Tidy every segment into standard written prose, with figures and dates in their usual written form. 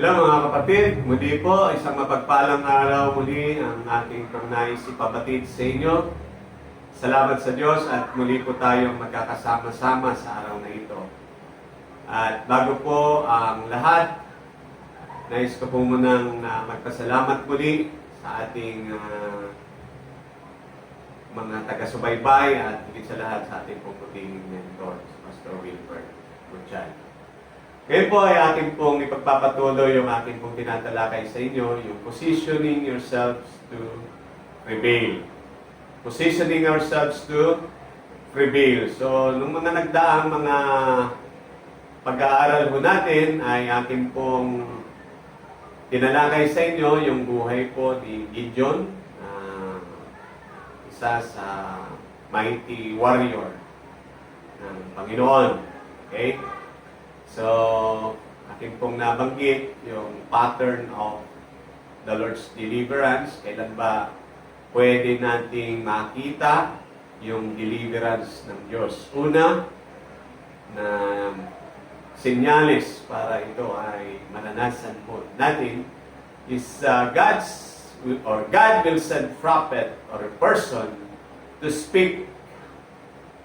Hello mga kapatid, muli po, isang mapagpalang araw muli ang ating pangnais ipabatid sa inyo. Salamat sa Diyos at muli po tayong magkakasama-sama sa araw na ito. At bago po ang lahat, nais ko po munang magpasalamat muli sa ating mga taga-subaybay at higit sa lahat sa ating puputing mentor, Pastor Wilbert Muchan. Ngayon po ay ating pong ipagpapatuloy yung ating pong tinatalakay sa inyo, yung positioning yourselves to prevail. Positioning ourselves to prevail. So, nung mga nagdaang mga pag-aaral po natin ay ating pong tinalakay sa inyo yung buhay po ni Gideon, isa sa mighty warrior ng Panginoon. Okay? So, aking pong nabanggit yung pattern of the Lord's deliverance. Kailan ba pwede nating makita yung deliverance ng Diyos? Una, na senyales para ito ay mananasan po natin is God will send prophet or a person to speak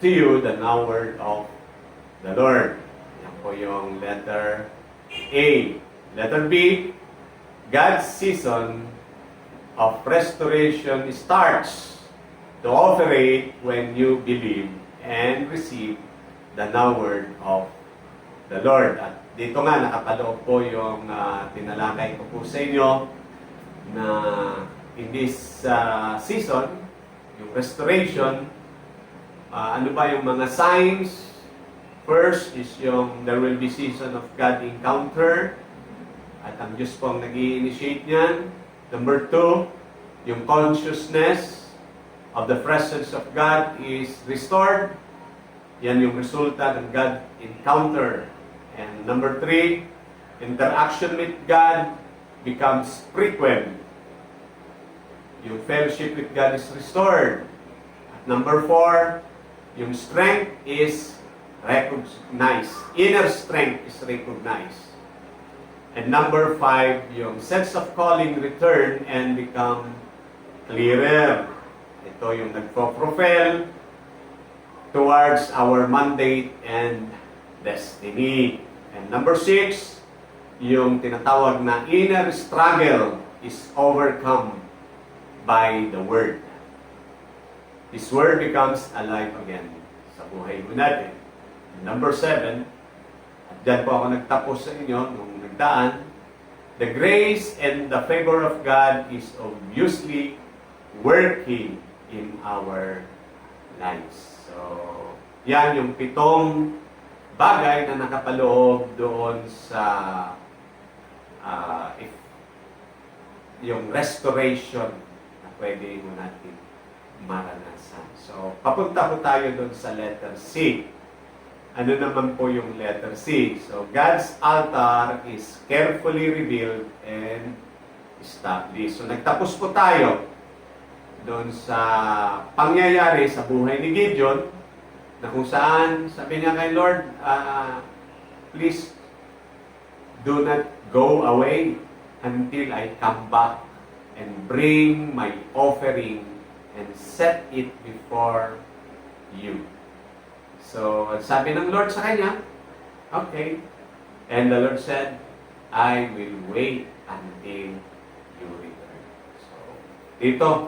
to you the now word of the Lord. Po yung letter A. Letter B, God's season of restoration starts to operate when you believe and receive the now word of the Lord. At dito nga nakapaloob po yung tinalakay ko po sa inyo na in this season, yung restoration, ano ba yung mga signs. First is yung there will be season of God encounter at ang Diyos po ang nag-i-initiate niyan. Number 2, yung consciousness of the presence of God is restored. Yan yung resulta ng God encounter. And number 3, interaction with God becomes frequent. Yung fellowship with God is restored. At number 4, yung strength is recognized. Inner strength is recognized. And number 5, yung sense of calling return and become clearer. Ito yung nagpo-propel towards our mandate and destiny. And number 6, yung tinatawag na inner struggle is overcome by the Word. This Word becomes alive again sa buhay mo natin. Number 7, at dyan po ako nagtapos sa inyo nung nagdaan, the grace and the favor of God is obviously working in our lives. So, yan yung 7 bagay na nakapaloob doon sa yung restoration na pwede mo natin maranasan. So, papunta po tayo doon sa letter C. Ano naman po yung letter C? So, God's altar is carefully revealed and established. So, nagtapos po tayo doon sa pangyayari sa buhay ni Gideon na kung saan sabi niya kay Lord, please do not go away until I come back and bring my offering and set it before you. So, sabi ng Lord sa kanya, okay. And the Lord said, I will wait until you return. So, dito,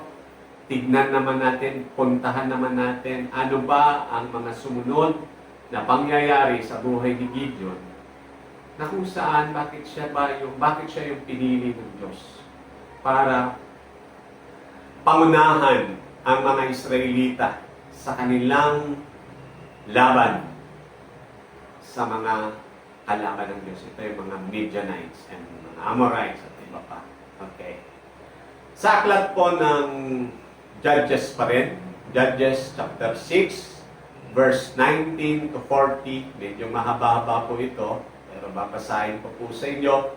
tignan naman natin, puntahan naman natin, ano ba ang mga sumunod na pangyayari sa buhay ni Gideon, na kung saan, bakit siya yung pinili ng Diyos para pangunahan ang mga Israelita sa kanilang laban sa mga kalaban ng Diyos. Ito yung mga Midianites and mga Amorites at iba pa. Okay. Sa aklat po ng Judges pa rin, Judges chapter 6, verse 19 to 40, medyo mahaba-haba po ito, pero babasahin ko po sa inyo.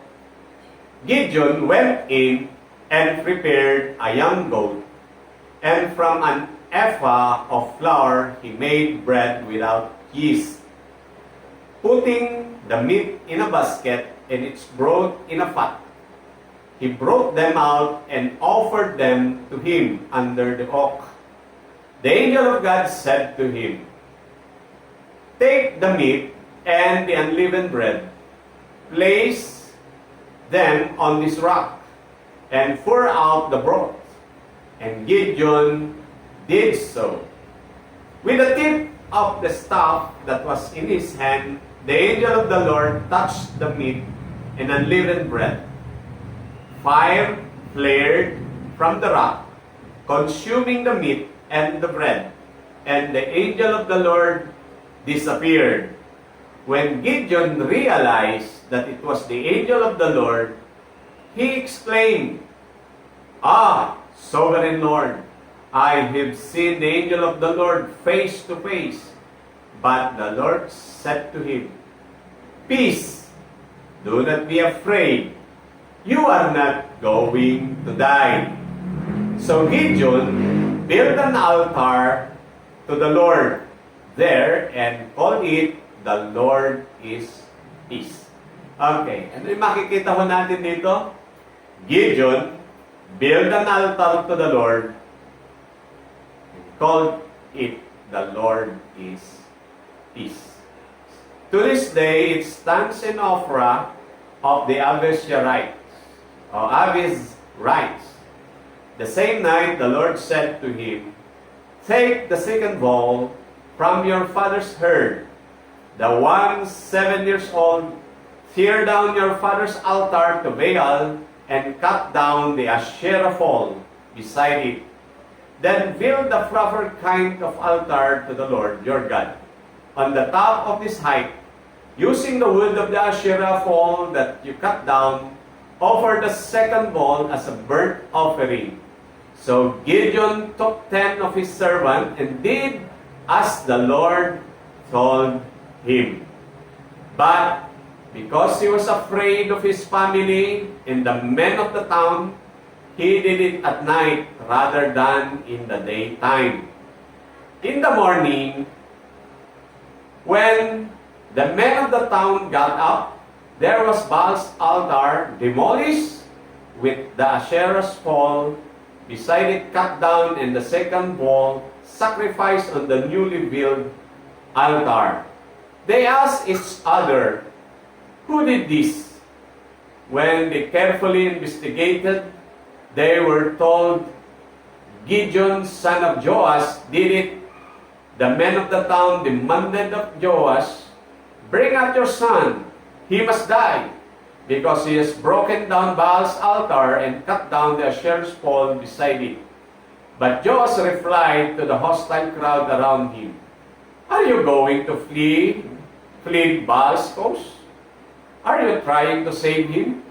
Gideon went in and prepared a young goat, and from an ephah of flour he made bread without yeast. putting the meat in a basket and its broth in a pot, he brought them out and offered them to him under the oak. The angel of God said to him, "Take the meat and the unleavened bread, place them on this rock, and pour out the broth." And Gideon did so. With the tip of the staff that was in his hand, the angel of the Lord touched the meat and unleavened bread. Fire flared from the rock, consuming the meat and the bread, and the angel of the Lord disappeared. When Gideon realized that it was the angel of the Lord, he exclaimed, "Ah, sovereign Lord, I have seen the angel of the Lord face to face." But the Lord said to him, "Peace, do not be afraid. You are not going to die." So Gideon built an altar to the Lord there and called it, "The Lord is Peace." Okay, ano yung makikita ho natin dito? Gideon built an altar to the Lord and called it, "The Lord is Peace." To this day, it stands in Ophrah of the Abisharites, or Abisharites. The same night, the Lord said to him, "Take the second bull from your father's herd, the one 7 years old, tear down your father's altar to Baal, and cut down the Asherah pole beside it. Then build the proper kind of altar to the Lord your God on the top of this height, using the wood of the Asherah pole that you cut down. Offer the second bull as a burnt offering." So Gideon took 10 of his servants and did as the Lord told him. But because he was afraid of his family and the men of the town, he did it at night rather than in the daytime. In the morning, when the men of the town got up, there was Baal's altar demolished with the Asherah's pole beside it cut down, and the second bull sacrificed on the newly built altar. They asked each other, "Who did this?" When they carefully investigated, they were told, "Gideon, son of Joash, did it." The men of the town demanded of Joash, "Bring out your son. He must die, because he has broken down Baal's altar and cut down the Asherah's pole beside it." But Joash replied to the hostile crowd around him, "Are you going to flee Baal's cause? Are you trying to save him?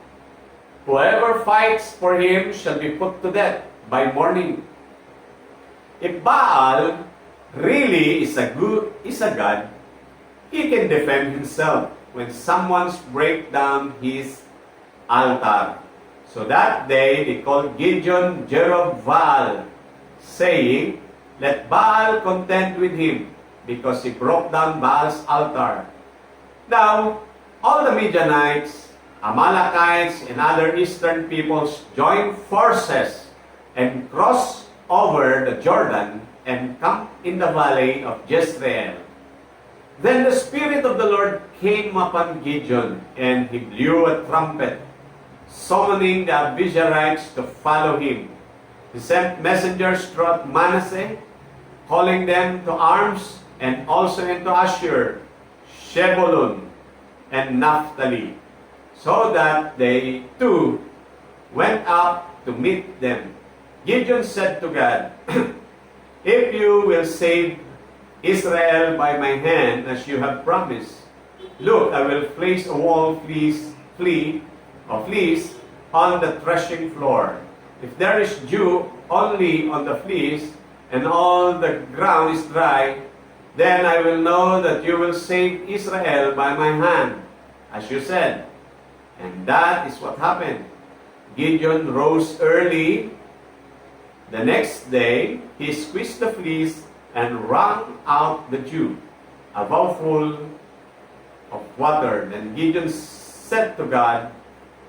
Whoever fights for him shall be put to death by morning." If Baal really is a god, he can defend himself when someone breaks down his altar. So that day they called Gideon Jerubbaal, saying, "Let Baal contend with him, because he broke down Baal's altar." Now, all the Midianites, Amalekites, and other eastern peoples joined forces and crossed over the Jordan and camped in the valley of Jezreel. Then the Spirit of the Lord came upon Gideon, and he blew a trumpet, summoning the Abisharites to follow him. He sent messengers throughout Manasseh, calling them to arms, and also into Asher, Shebulun, and Naphtali, so that they too went up to meet them. Gideon said to God, "If you will save Israel by my hand, as you have promised, look, I will place a wall fleece on the threshing floor. If there is dew only on the fleece, and all the ground is dry, then I will know that you will save Israel by my hand, as you said." And that is what happened. Gideon rose early the next day. He squeezed the fleece and wrung out the dew, a bowlful of water. Then Gideon said to God,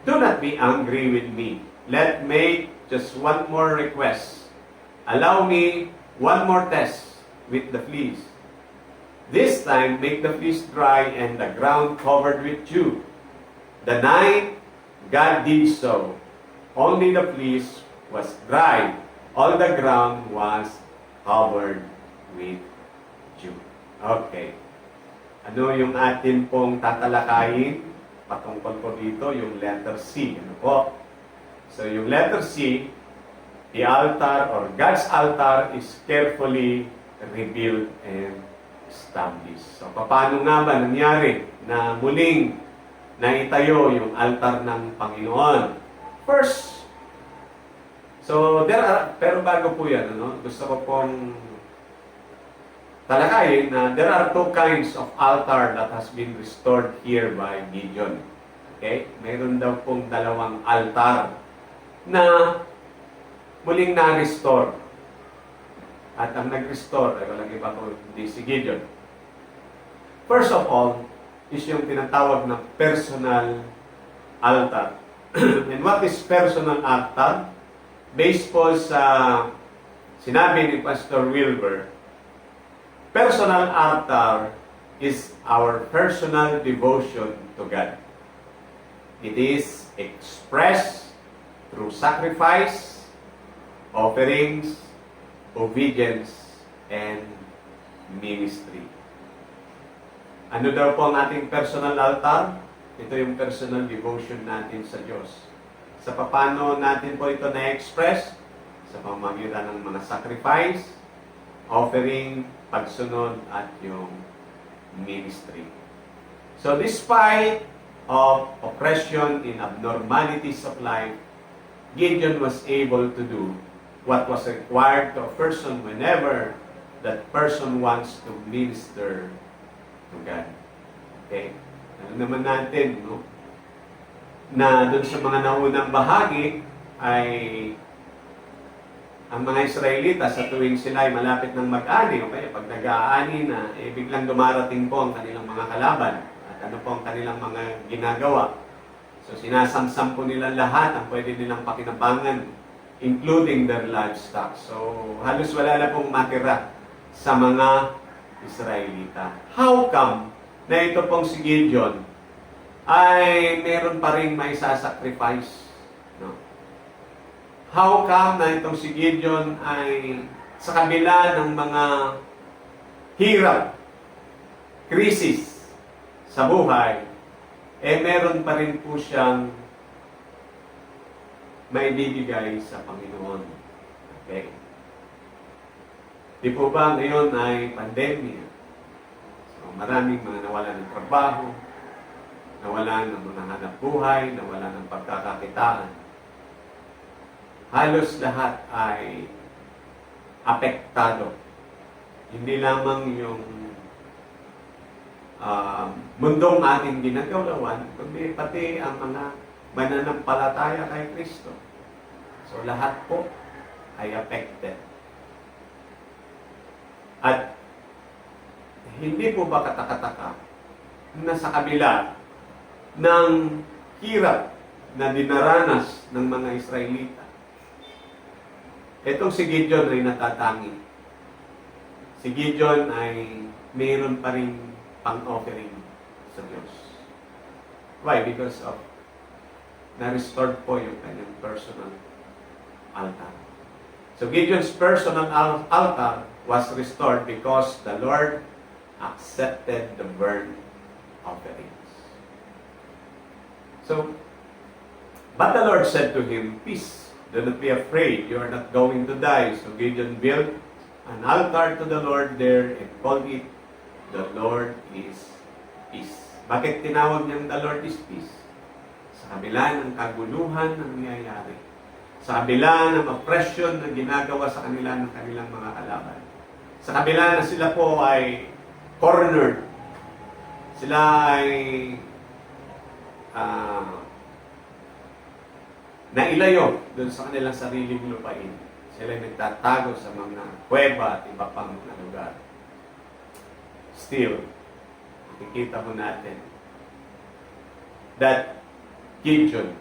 "Do not be angry with me. Let make just one more request. Allow me one more test with the fleece. This time, make the fleece dry and the ground covered with dew." The night God did so. Only the fleece was dry. All the ground was covered with dew. Okay. Ano yung atin pong tatalakayin? Patungkol po dito, yung letter C. Ano po? So, yung letter C, the altar or God's altar is carefully rebuilt and established. So, paano nga ba nangyari na muling naitayo yung altar ng Panginoon? First, so pero bago po yan, gusto ko pong talakayin na there are two kinds of altar that has been restored here by Gideon. Okay? Mayroon daw pong dalawang altar na muling na-restore. At ang nag-restore, ay walang iba ko, hindi si Gideon. First of all, is yung tinatawag na personal altar. And what is personal altar? Based po sa sinabi ni Pastor Wilbur, personal altar is our personal devotion to God. It is expressed through sacrifice, offerings, obedience, and ministry. Ano daw po ang ating personal altar? Ito yung personal devotion natin sa Diyos. Sa paano natin po ito na-express? Sa pamamagitan ng mga sacrifice, offering, pagsunod, at yung ministry. So despite of oppression in abnormalities of life, Gideon was able to do what was required to a person whenever that person wants to minister to God. Okay? Alam naman natin, na doon sa mga naunang bahagi ay ang mga Israelita sa tuwing sila ay malapit ng mag-ani, o kaya pag nag-aani na, biglang dumarating po ang kanilang mga kalaban at ano po ang kanilang mga ginagawa. So sinasamsam po nila lahat ang pwede nilang pakinabangan, including their livestock. So halos wala na pong matira sa mga Israelita. How come na ito pong si Gideon ay meron pa rin may sasacrifice? No? How come na itong si Gideon ay sa kabila ng mga hirap, krisis sa buhay, meron pa rin po siyang maibibigay sa Panginoon? Okay? Di po ba ngayon ay pandemya? So, maraming mga nawalan ng trabaho, nawalan ng mga hanap buhay, nawalan ng pagkakakitaan. Halos lahat ay apektado. Hindi lamang yung mundong ating ginagalawan, kundi pati ang mga mananampalataya kay Kristo. So lahat po ay affected. At hindi po ba katakataka na sa kabila ng hirap na dinaranas ng mga Israelita, itong si Gideon ay natatangi. Si Gideon ay mayroon pa rin pang-offering sa Diyos. Why? Because of na-restored po yung kanyang personal altar. So Gideon's personal altar was restored because the Lord accepted the burnt offerings. So, but the Lord said to him, "Peace, do not be afraid, you are not going to die." So Gideon built an altar to the Lord there and called it, "The Lord is Peace." Bakit tinawag niyang The Lord is Peace? Sa kabila ng kaguluhan na nangyayari, sa kabila ng oppression na ginagawa sa kanila ng kanilang mga kalaban, sa kabila na sila po ay cornered, sila ay nailayo doon sa kanilang sariling lupain. Sila ay nagtatago sa mga kuweba at iba pang lugar. Still, makikita mo natin that Gideon,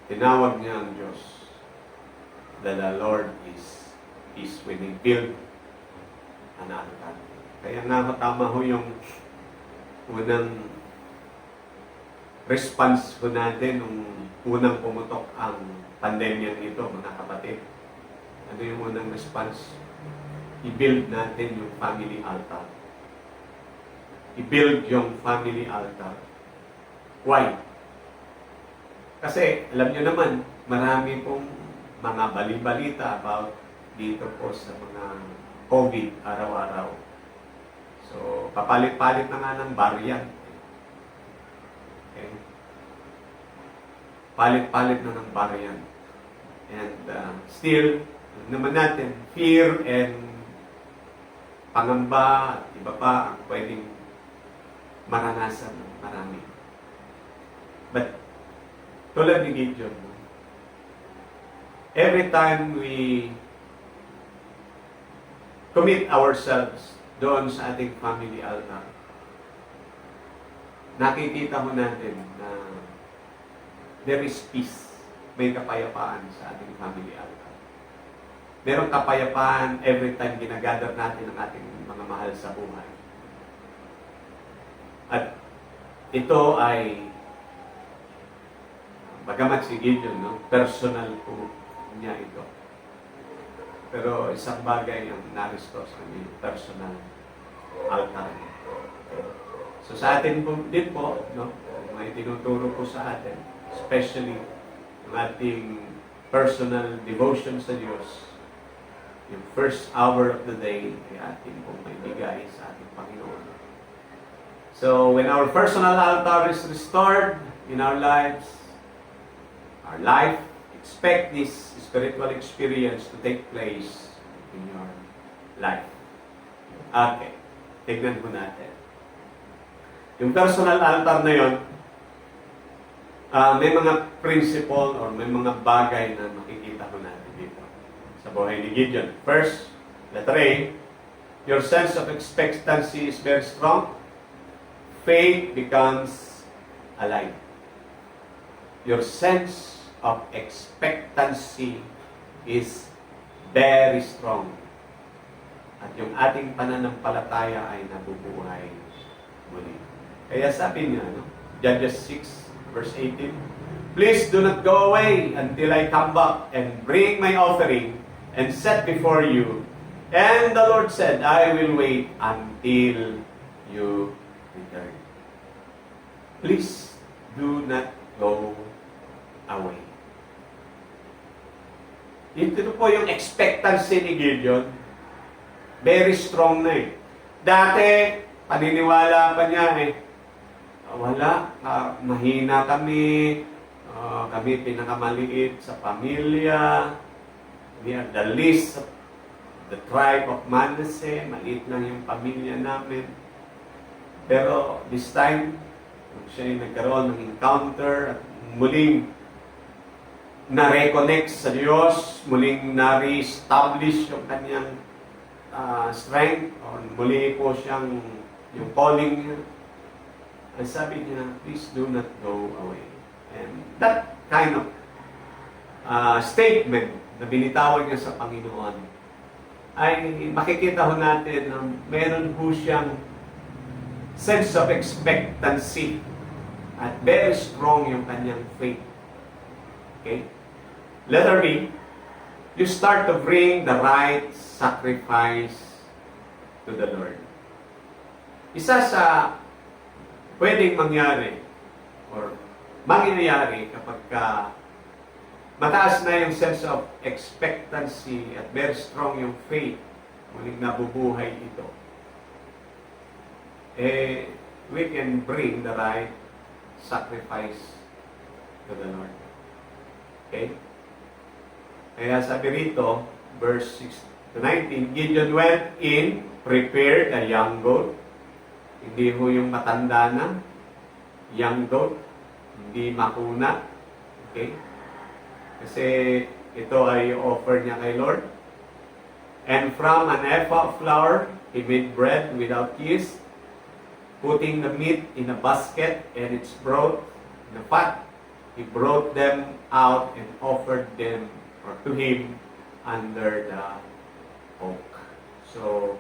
tinawag niya ang Diyos that the Lord is when He built an altar. Kaya nakatama ho yung unang response po natin nung unang pumutok ang pandemya nito, mga kapatid. Ano yung unang response? I-build natin yung family altar. I-build yung family altar. Why? Kasi, alam nyo naman, marami pong mga bali-balita about dito po sa mga COVID araw-araw. So, papalit-palit na nga ng variant. Okay? Palit-palit na ng variant. And still, naman natin, fear and pangamba at iba pa ang pwedeng maranasan ng marami. But, tulad ni Gideon, every time we commit ourselves doon sa ating family altar, nakikita mo natin na there is peace. May kapayapaan sa ating family altar. Merong kapayapaan every time ginagather natin ang ating mga mahal sa buhay. At ito ay, bagamat si Gideon, no? Personal po niya ito. Pero isang bagay ang na-restore sa kanya, personal altar. So sa atin po, din po, no? May tinuturo po sa atin, especially ang ating personal devotion sa Diyos, yung first hour of the day ay ating pong maibigay sa ating Panginoon. So when our personal altar is restored in our lives, our life, expect this spiritual experience to take place in your life. Okay, tignan po natin. Yung personal altar na yun, may mga principle or may mga bagay na makikita ko natin dito sa buhay ni Gideon. First, letter A, your sense of expectancy is very strong. Faith becomes alive. Your sense of expectancy is very strong. At yung ating pananampalataya ay nabubuhay muli. Kaya sabi niya, no? Judges 6, verse 18, please do not go away until I come back and bring my offering and set before you. And the Lord said, I will wait until you return. Please do not go away. Ito po yung expectancy ni Gideon. Very strong na eh. Dati, paniniwala pa niya eh, wala, mahina kami, kami pinakamaliit sa pamilya, we are the least of the tribe of Manasseh, maliit lang yung pamilya namin. Pero this time, siya yung nagkaroon ng encounter at muling na-reconnect sa Diyos, muling na-re-establish yung kanyang strength, or muli po siyang yung calling niya. Ang sabi niya, please do not go away. And that kind of statement na binitawan niya sa Panginoon ay makikita ho natin na meron po siyang sense of expectancy at very strong yung kanyang faith. Okay? Letter B, you start to bring the right sacrifice to the Lord. Isa sa pwedeng mangyari or mangyayari kapag mataas na yung sense of expectancy at very strong yung faith, muling nabubuhay ito, we can bring the right sacrifice to the Lord. Okay? Kaya sabi rito, verse 6 to 19, Gideon went in, prepared a young goat. Hindi ho yung matanda na, young goat, hindi makuna. Okay? Kasi ito ay offer niya kay Lord. And from an ephah of flour, he made bread without yeast. putting the meat in a basket, and it's brought in a pot. He brought them out and offered them or to him under the oak. So,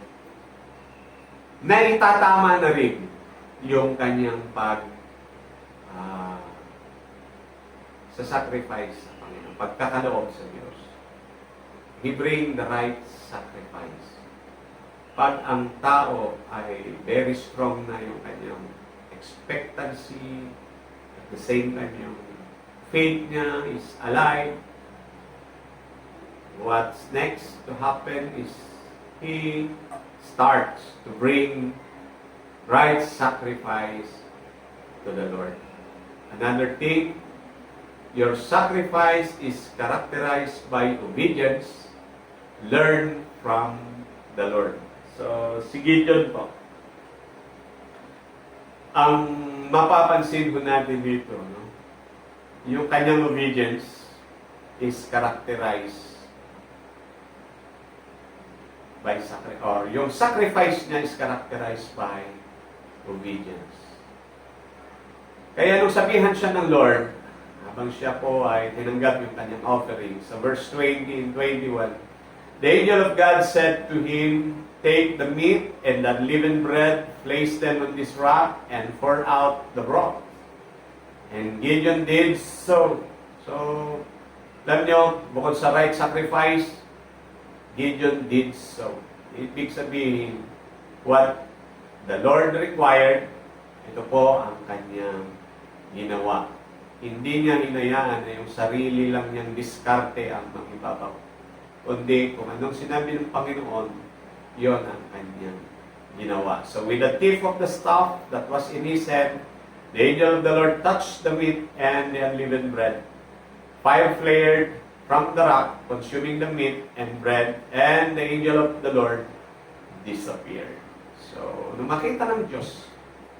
naitatama na rin yung kanyang sa sacrifice sa Panginoon, pagkakaloob sa Diyos. He bring the right sacrifice. Pag ang tao ay very strong na yung kanyang expectancy, at the same time yung faith niya is alive, what's next to happen is he starts to bring right sacrifice to the Lord. Another thing, your sacrifice is characterized by obedience. Learn from the Lord. So, si Gideon po. Ang mapapansin ko natin dito, no? Yung kanyang obedience is characterized by sacrifice, or yung sacrifice niya is characterized by obedience. Kaya nung sabihan siya ng Lord, habang siya po ay tinanggap yung kanyang offering, sa verse 20 and 21, the angel of God said to him, take the meat and the unleavened bread, place them on this rock, and pour out the broth. And Gideon did so. So, alam nyo, bukod sa right sacrifice, Gideon did so. Ibig sabihin, what the Lord required, ito po ang kanyang ginawa. Hindi niya hinayaan na yung sarili lang niyang diskarte ang mangibabaw. Kundi kung anong sinabi ng Panginoon, yon ang kanyang ginawa. So with the tip of the staff that was in his hand, the angel of the Lord touched the meat and the unleavened bread. Fire flared from the rock, consuming the meat and bread, and the angel of the Lord disappeared. So, nung makita ng Diyos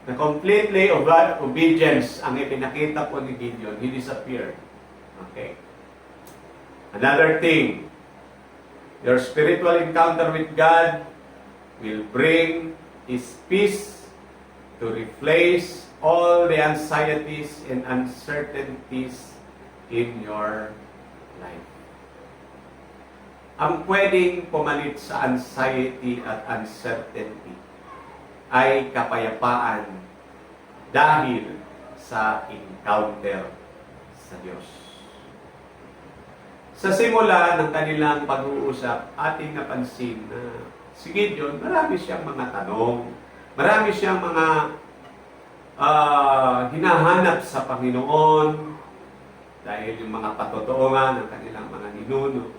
na completely obedience ang ipinakita po ni Gideon, he disappeared. Okay? Another thing, your spiritual encounter with God will bring His peace to replace all the anxieties and uncertainties in your life. Ang pwedeng pumalit sa anxiety at uncertainty ay kapayapaan dahil sa encounter sa Diyos. Sa simula ng kanilang pag-uusap, ating napansin na si Gideon, marami siyang mga tanong, marami siyang mga hinahanap sa Panginoon dahil yung mga patotoo nga ng kanilang mga ninuno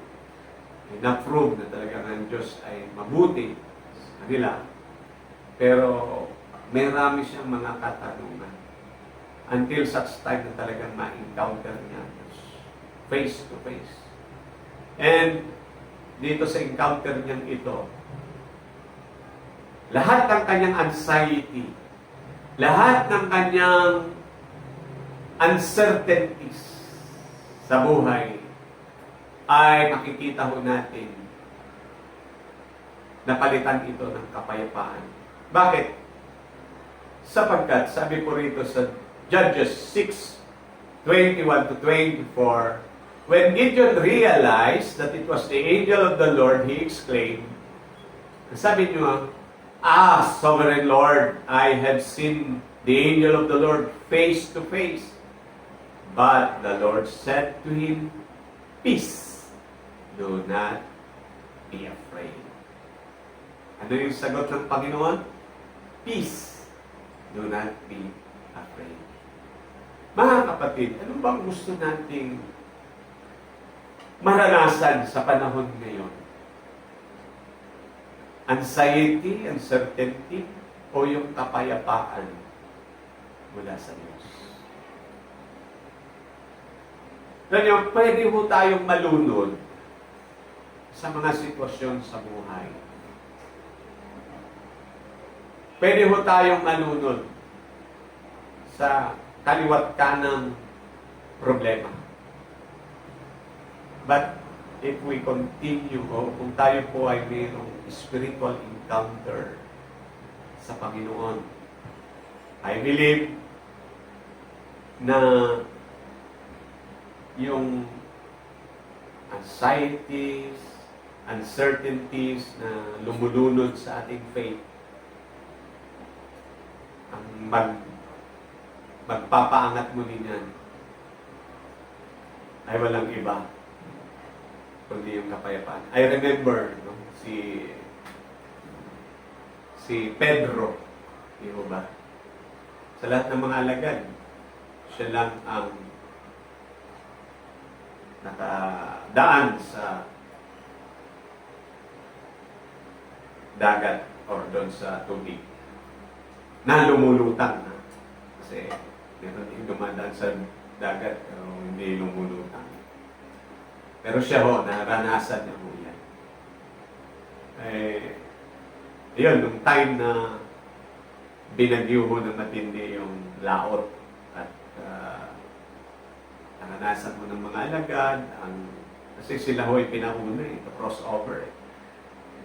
ay na-prove na talagang ang Diyos ay mabuti sa kanila. Pero marami siyang mga katanungan until such time na talagang ma-encounter niya Diyos face to face. And dito sa encounter niyang ito, lahat ng kanyang anxiety, lahat ng kanyang uncertainties sa buhay ay makikita ho natin na palitan ito ng kapayapaan. Bakit? Sapagkat, sabi po rito sa Judges 6:21 to 24, when Gideon realized that it was the angel of the Lord, he exclaimed, sabi niyo, Sovereign Lord, I have seen the angel of the Lord face to face. But the Lord said to him, peace, do not be afraid. Ano yung sagot ng Panginoon? Peace, do not be afraid. Mga kapatid, ano bang gusto nating maranasan sa panahon ngayon? Anxiety, uncertainty, o yung kapayapaan mula sa Diyos? Ganyan, pwede ho tayong malunod sa mga sitwasyon sa buhay. Pwede ho tayong malunod sa kaliwat kanang problema. But if we continue, o kung tayo po ay mayroong spiritual encounter sa Panginoon, I believe na yung anxieties, uncertainties na lumulunod sa ating faith ang magpapaangat muli niyan ay walang iba kundi yung kapayapaan. I remember si Pedro, di ba? Sa lahat ng mga alagad, siya lang ang nakadaan sa dagat or doon sa tubig na lumulutang. Kasi meron din dumadaan sa dagat pero hindi lumulutang. Pero siya naranasan niya po yan. Yun, nung time na binagyo ho ng matindi yung laot at naranasan mo ng mga alagad, kasi sila ho ay pinauna to cross over.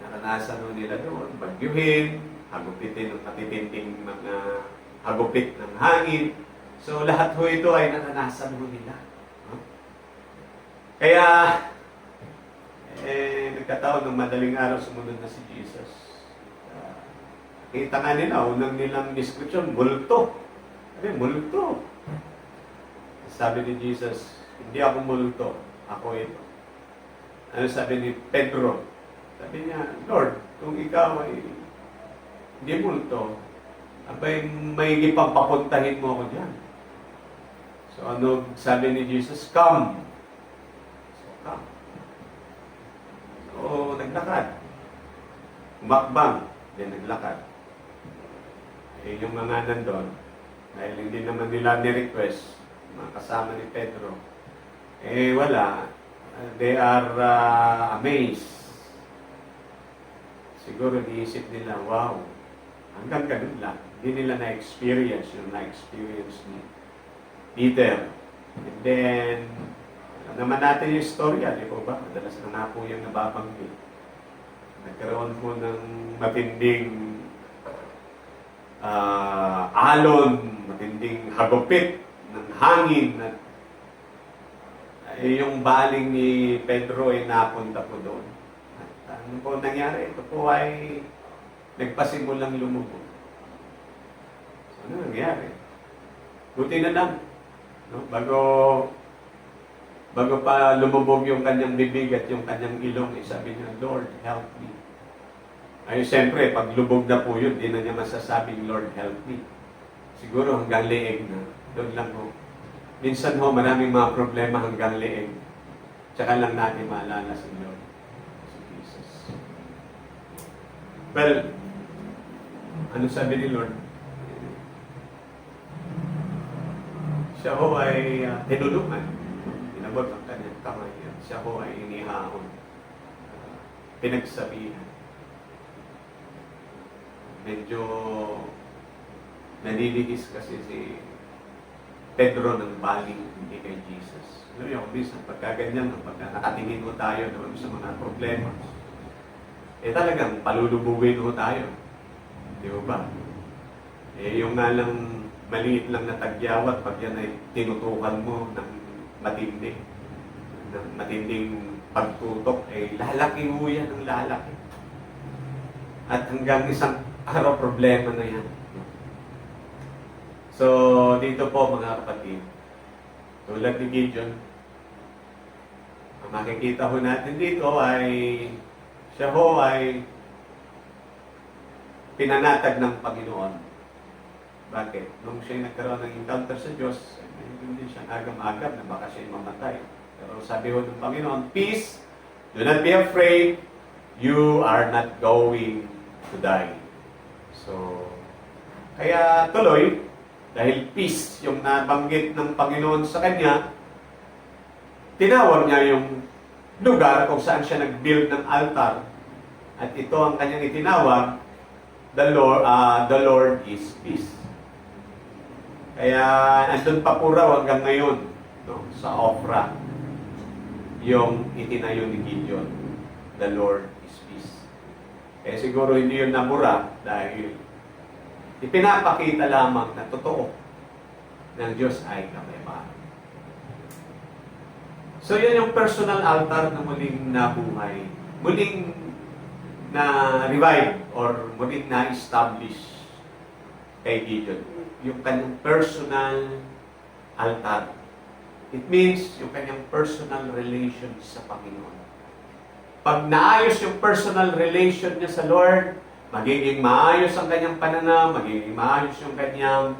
Naranasan ho nila doon, bagyuhin, hagupitin ng matitinding mga hagupit ng hangin. So lahat ho ito ay naranasan ho nila. Kaya, nagkataon ng madaling araw sumunod na si Jesus. Kita nga nila, unang nilang description, multo. Multo. Sabi ni Jesus, hindi ako multo, ako ito. Ano sabi ni Pedro? Sabi niya, Lord, kung ikaw ay hindi multo, abay may ipapapuntahin mo ako dyan. So ano sabi ni Jesus? Come. So come. So naglakad. Umakbang. Then naglakad. Yung mga nandun, dahil hindi naman nila ni-request, mga kasama ni Pedro, wala. They are amazed. Siguro niisip nila, wow, hanggang ganun lang. Hindi nila na-experience yung na-experience ni Peter. And then, alam naman natin yung istorya, di po ba? Madalas na nga po yung nababanggit. Nagkaroon po ng matinding alon, matinding hagupit ng hangin at yung baling ni Pedro ay napunta po doon. At ano po nangyari? Ito po ay nagpasimulang lumubog. So, ano nangyari? Buti na lang. No? Bago pa lumubog yung kanyang bibig at yung kanyang ilong, sabi niya, Lord, help me. Ay, siyempre, pag lubog na po yun, di na niya masasabing, Lord, help me. Siguro hanggang leeg na. Doon lang po. Minsan ho, maraming mga problema hanggang leeg. Tsaka lang natin maalala si Lord. Si Jesus. Well, ano sabi ni Lord? Siya ho ay tinulungan. Inabot ang kanyang kamay. Siya ho ay inihaon. Pinagsabihan. Medyo nalilihis kasi si Pedro ng baling hindi kay Jesus. Alam niyo, minsan pagkaganyan, pagka nakatingin ko tayo doon sa mga problema, talagang palulubugin ko tayo. Di ba? Yung nga lang maliit lang na tagyawat, pag yan ay tinutukan mo ng matindi, ng matinding pagtutok, lalaki mo yan ng lalaki. At hanggang isang araw problema na yan. So, dito po mga kapatid, tulad ni Gideon, ang makikita ho natin dito ay siya ho ay pinanatag ng Panginoon. Bakit? Nung siya nagkaroon ng encounter sa Diyos, hindi siya agam-agam na baka siya mamatay. Pero sabi ho ng Panginoon, peace, do not be afraid, you are not going to die. So, kaya tuloy, dahil peace yung nabanggit ng Panginoon sa kanya, tinawag niya yung lugar kung saan siya nag-build ng altar. At ito ang kanyang itinawag, the Lord is peace. Kaya andun pa po raw hanggang ngayon, no, sa Ofra, yung itinayo ni Gideon, the Lord is peace. Kaya siguro hindi yun nabura dahil ipinapakita lamang na totoo ng Diyos ay kakaibahan. So yan yung personal altar na muling nabuhay, muling na-revive or muling na-establish kay Gideon. Yung kanyang personal altar. It means yung kanyang personal relation sa Panginoon. Pag naayos yung personal relation niya sa Lord, magiging maayos ang kanyang pananaw, magiging maayos yung kanyang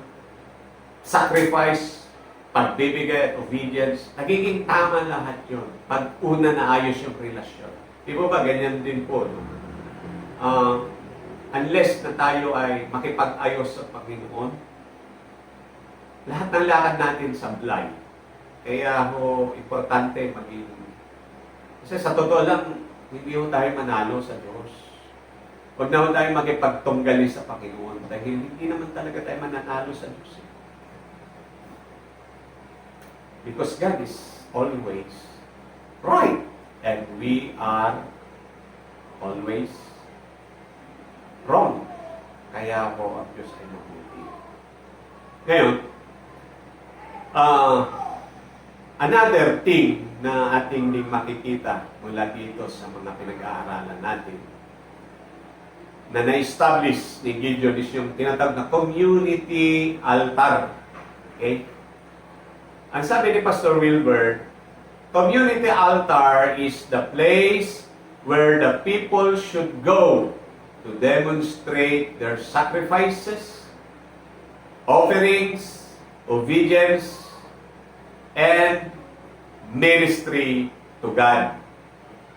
sacrifice, pagbibigay at obedience. Nagiging tama lahat yun. Pag una naayos yung relasyon. Di ba ganyan din po? No? Unless na tayo ay makipag-ayos sa Panginoon, lahat ng lakad natin sablay. Kaya importante maging... Kasi sa totoo lang, hindi ho tayo manalo sa Diyos. Huwag na ho tayo makipagtunggali sa Panginoon. Dahil hindi naman talaga tayo mananalo sa Diyos. Because God is always right. And we are always wrong. Kaya po ang Diyos ay mabuti. Ngayon, another thing na ating din makikita mula dito sa mga pinag-aaralan natin na na-establish ni Gideon is yung tinatawag na community altar. Okay? Ang sabi ni Pastor Wilbert, community altar is the place where the people should go to demonstrate their sacrifices, offerings, obedience, and ministry to God.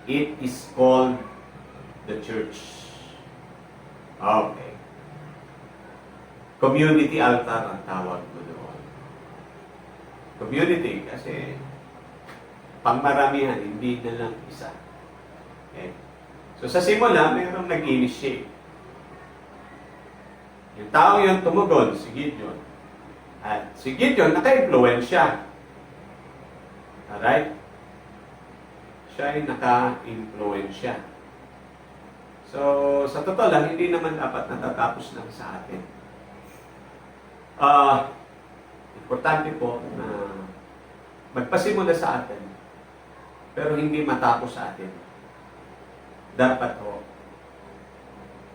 It is called the church. Okay. Community altar ang tawag ko doon. Community kasi pangmaramihan, hindi na lang isa. Okay. So sa simula, mayroong nag-initiate. Yung tao yun tumugon, si Gideon. At si Gideon, naka-influensya. Alright? Siya ay naka-influensya. So, sa totoo lang, hindi naman dapat natatapos lang sa atin. Importante po na magpasimula sa atin, pero hindi matapos sa atin. Dapat po,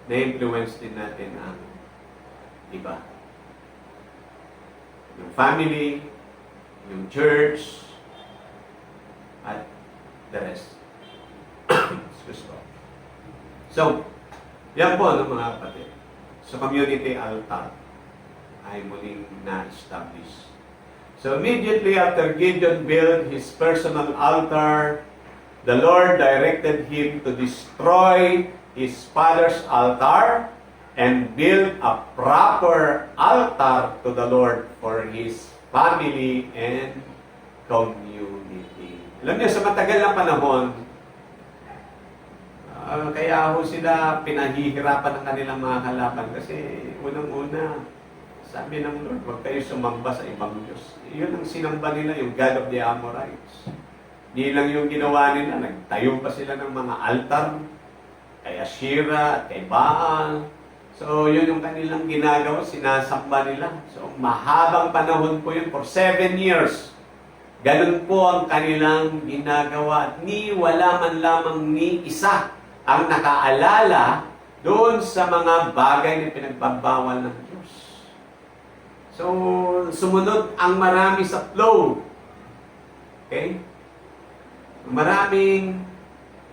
na-influence din natin ang iba. Yung family, yung church, at the rest. Excuse me. So, yan po mga kapatid. So, community altar ay muling na-establish. So, immediately after Gideon built his personal altar, the Lord directed him to destroy his father's altar and build a proper altar to the Lord for his family and community. Alam niyo, sa matagal na panahon, kaya ho sila pinahihirapan ng kanilang mga kalaban kasi unang-una, sabi ng Lord, huwag kayo sumamba sa ibang Diyos. Yun ang sinamba nila, yung God of the Amorites. Hindi lang yung ginawa nila, nagtayo pa sila ng mga altar kay Asherah at kay Baal. So, yun yung kanilang ginagawa, sinasamba nila. So, mahabang panahon po yun, for 7 years. Ganun po ang kanilang ginagawa. At wala man lamang ni isa ang nakaalala doon sa mga bagay na pinagbabawal ng Diyos. So, sumunod ang marami sa flow. Okay? Maraming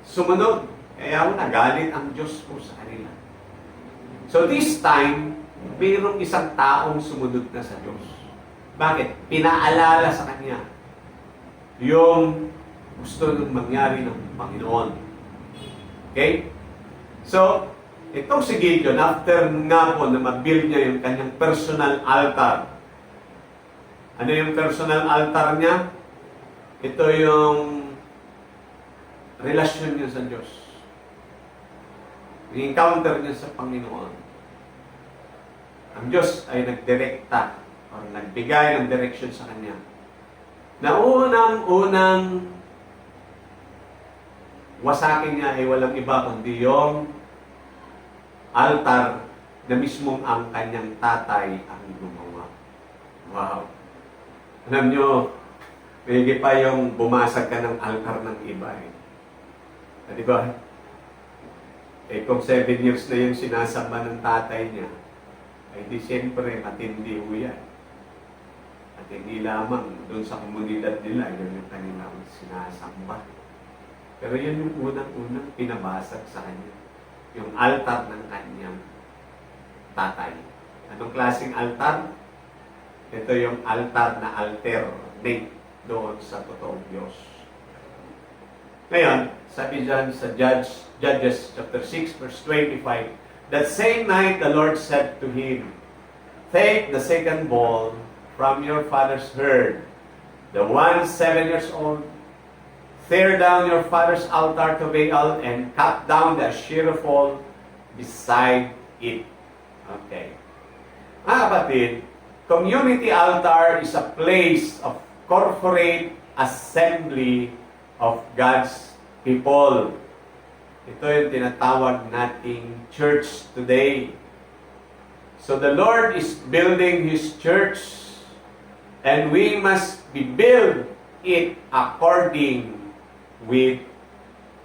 sumunod. Kaya nagalit ang Diyos po sa kanila. So this time, mayroong isang taong sumunod na sa Diyos. Bakit? Pinaalala sa kanya yung gusto nang mangyari ng Panginoon. Okay? So, itong si Gideon, after nga po na mag-build niya yung kanyang personal altar. Ano yung personal altar niya? Ito yung relasyon niya sa Diyos. Encounter niya sa Panginoon. Ang Diyos ay nagdirekta o nagbigay ng direction sa kanya. Na unang-unang wasakin niya ay walang iba kundi yung altar na mismong ang kanyang tatay ang gumawa. Wow! Alam nyo, may pa yung bumasag ka ng altar ng iba eh. Di ba? Eh kung 7 years na yung sinasamba ng tatay niya, ay di siyempre matindi ho yan. At hindi lamang doon sa komunidad nila, yun yung kanilang sinasamba. Pero yun yung unang-unang pinabasag sa kanya. Yung altar ng kanyang tatay. Anong klaseng altar? Ito yung altar na alternate doon sa totoong Diyos. Ngayon, sabi dyan sa Judges chapter 6, verse 25, that same night the Lord said to him, take the second bull from your father's herd, the one 7 years old, tear down your father's altar to Prevail and cut down the Asherah pole beside it. Okay. Mga kapatid, community altar is a place of corporate assembly of God's people. Ito yung tinatawag nating church today. So the Lord is building His church and we must be build it according with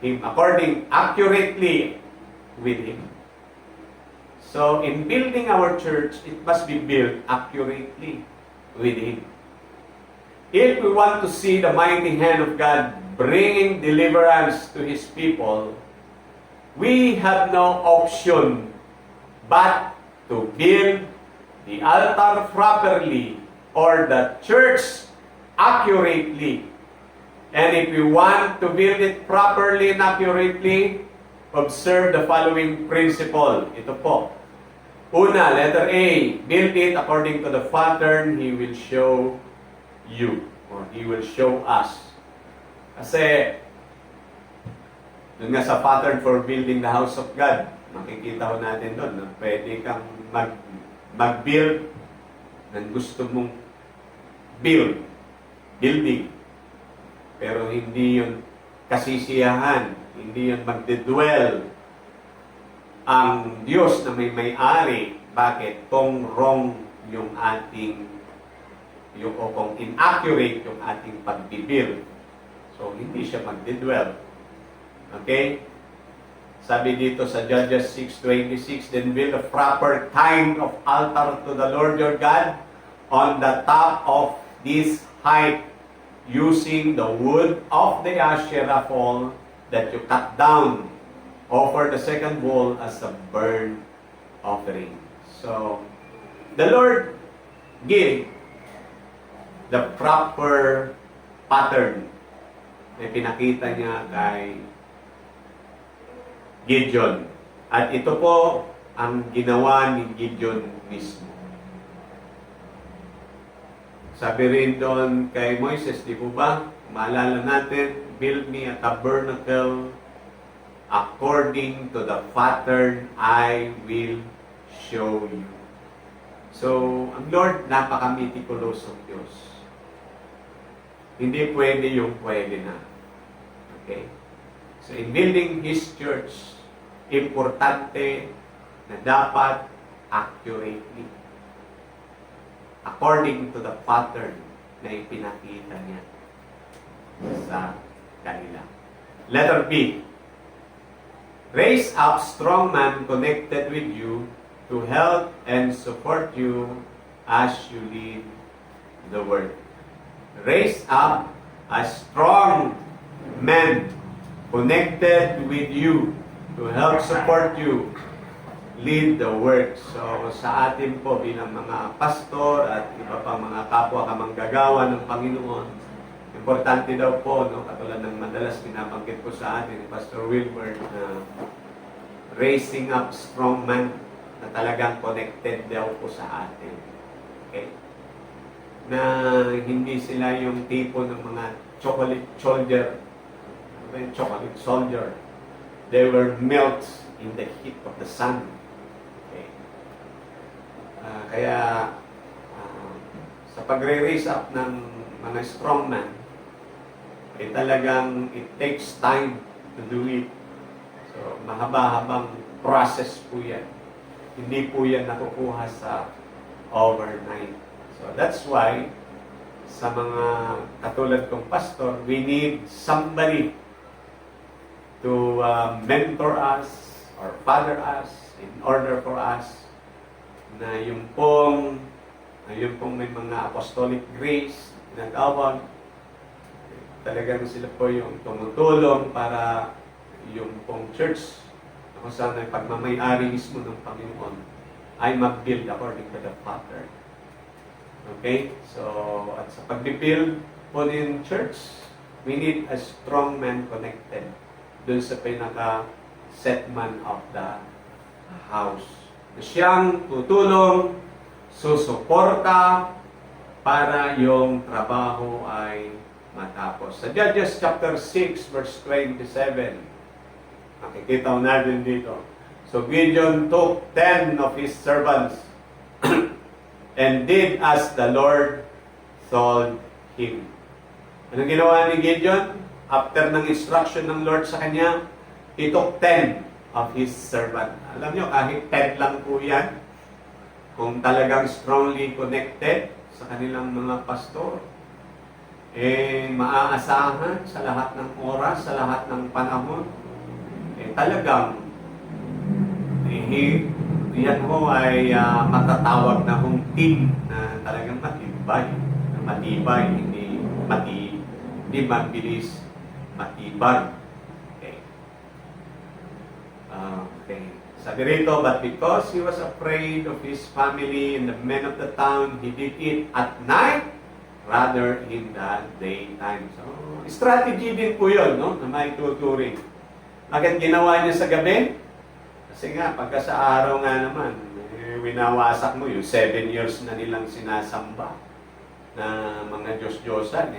Him, according accurately with Him. So in building our church, it must be built accurately with Him. If we want to see the mighty hand of God bringing deliverance to His people, we have no option but to build the altar properly or the church accurately. And if we want to build it properly and accurately, observe the following principle. Ito po. Una, letter A, build it according to the pattern He will show you or He will show us. Kasi, dun nga sa pattern for building the house of God, makikita ko natin doon na pwede kang mag-build ng gusto mong building. Pero hindi yun kasisiyahan, hindi yun magdedwell ang Diyos na may-ari. Bakit? Kung wrong yung ating, o kung inaccurate yung ating pag-build. So, hindi siya magdedwell. Okay? Sabi dito sa Judges 6:26, then build a proper kind of altar to the Lord your God on the top of this height, using the wood of the Asherah pole that you cut down. Offer the second bull as a burnt offering. So, the Lord gave the proper pattern na pinakita niya kay Gideon. At ito po ang ginawa ni Gideon mismo. Sabi rin doon kay Moises, di po ba? Maalala natin, build me a tabernacle according to the pattern I will show you. So, ang Lord, napaka-meticulous ng Diyos. Hindi pwede yung pwede na. Okay? So, in building His church, importante na dapat accurately, according to the pattern na ipinakita niya sa kanila. Letter B, raise up strong men connected with you to help and support you as you lead the work. Raise up a strong men connected with you to help support you lead the work. So sa atin po bilang mga pastor at iba pang mga kapwa kamanggagawa ng Panginoon, importante daw po, no, katulad ng madalas binabanggit ko sa atin ni Pastor Wilbert, na raising up strong men na talagang connected daw po sa atin. Okay? Na hindi sila yung tipo ng mga chocolate soldier. Ano ba yung chocolate soldier? They were melt in the heat of the sun. Okay? Kaya sa pagre-raise up ng mga strong men, ay talagang it takes time to do it. So, mahaba-habang process po yan. Hindi po yan nakukuha sa overnight. So that's why, sa mga katulad kong pastor, we need somebody to mentor us or father us in order for us na yung pong may mga apostolic grace na tawag, talagang sila po yung tumutulong para yung pong church kung saan ay pagmamayari mismo ng Panginoon ay mag-build according to the pattern. Okay? So, at sa pag-build po ng church, we need a strong man connected dun sa pinaka-set man of the house. Siyang tutulong, susuporta para yung trabaho ay matapos. Sa Judges chapter 6 verse 27, makikita natin dito. So Gideon took 10 of his servants and did as the Lord told him. Anong ginawa ni Gideon? After ng instruction ng Lord sa kanya, he took 10 of his servant. Alam nyo, kahit 10 lang po yan, kung talagang strongly connected sa kanilang mga pastor, maaasahan sa lahat ng oras, sa lahat ng panahon, talagang yan ho ay matatawag na hong team na talagang matibay, hindi mabilis, matibay. Okay. Okay. Sabi rito, but because he was afraid of his family and the men of the town, he did it at night rather in the daytime. So, strategy din po yun, no? Na may tuturing. Bakit ginawa niya sa gabi? Kasi nga, pagka sa araw nga naman, winawasak mo yung 7 years na nilang sinasamba na mga Diyos-Diyosan.